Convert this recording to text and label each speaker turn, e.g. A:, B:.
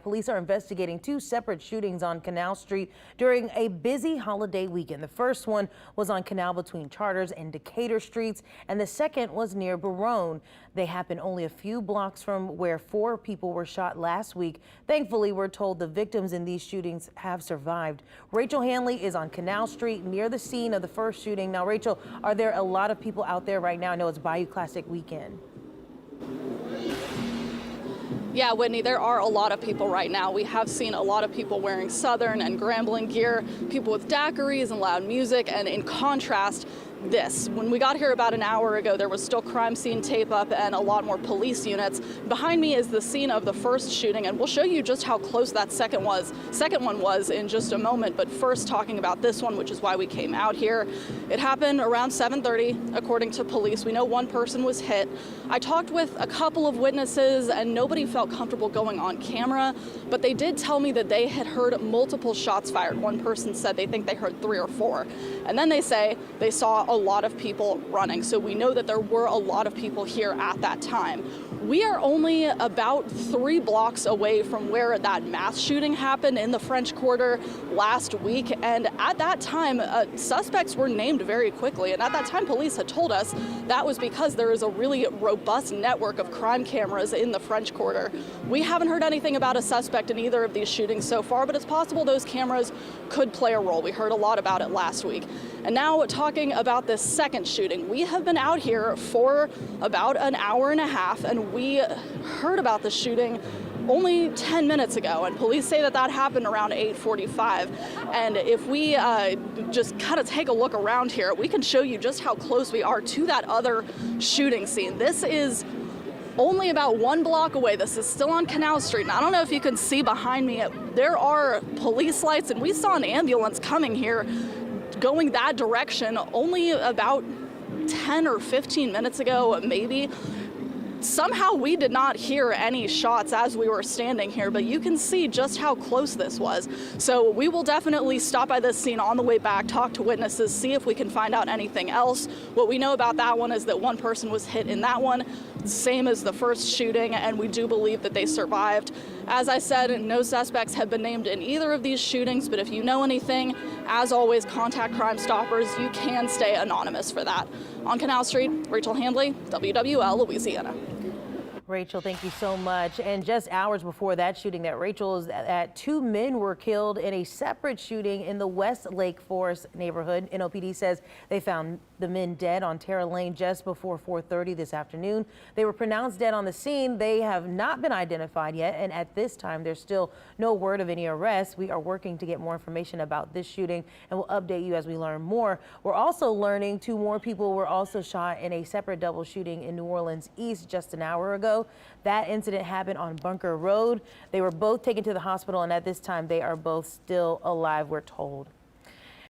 A: Police are investigating two separate shootings on Canal Street during a busy holiday weekend. The first one was on Canal between Charters and Decatur Streets, and the second was near Barone. They happened only a few blocks from where 4 people were shot last week. Thankfully, we're told the victims in these shootings have survived. Rachel Hanley is on Canal Street near the scene of the first shooting. Now, Rachel, are there a lot of people out there right now? I know it's Bayou Classic weekend.
B: Yeah, Whitney, there are a lot of people right now. We have seen a lot of people wearing Southern and Grambling gear, people with daiquiris and loud music, and in contrast, this. When we got here about an hour ago, there was still crime scene tape up and a lot more police units. Behind me is the scene of the first shooting, and we'll show you just how close that second one was in just a moment. But first, talking about this one, which is why we came out here. It happened around 7:30, according to police. We know one person was hit. I talked with a couple of witnesses, and nobody felt comfortable going on camera, but they did tell me that they had heard multiple shots fired. One person said they think they heard 3 or 4. And then they say they saw a lot of people running. So we know that there were a lot of people here at that time. We are only about 3 blocks away from where that mass shooting happened in the French Quarter last week. And at that time, suspects were named very quickly. And at that time, police had told us that was because there is a really robust network of crime cameras in the French Quarter. We haven't heard anything about a suspect in either of these shootings so far, but it's possible those cameras could play a role. We heard a lot about it last week. And now talking about this second shooting, we have been out here for about an hour and a half, and we heard about the shooting only 10 minutes ago, and police say that that happened around 8:45. And if we just kind of take a look around here, we can show you just how close we are to that other shooting scene. This is only about 1 block away. This is still on Canal Street, and I don't know if you can see behind me, there are police lights, and we saw an ambulance coming here going that direction only about 10 or 15 minutes ago, maybe. Somehow we did not hear any shots as we were standing here, but you can see just how close this was. So we will definitely stop by this scene on the way back, talk to witnesses, see if we can find out anything else. What we know about that one is that one person was hit in that one, same as the first shooting, and we do believe that they survived. As I said, no suspects have been named in either of these shootings, but if you know anything, as always, contact Crime Stoppers. You can stay anonymous for that. On Canal Street, Rachel Hanley, WWL, Louisiana.
A: Rachel, thank you so much. And just hours before that shooting that Rachel is at, 2 men were killed in a separate shooting in the West Lake Forest neighborhood. NOPD says they found the men dead on Terra Lane just before 4:30 this afternoon. They were pronounced dead on the scene. They have not been identified yet, and at this time there's still no word of any arrests. We are working to get more information about this shooting, and we'll update you as we learn more. We're also learning 2 more people were also shot in a separate double shooting in New Orleans East just an hour ago. That incident happened on Bunker Road. They were both taken to the hospital, and at this time they are both still alive, we're told.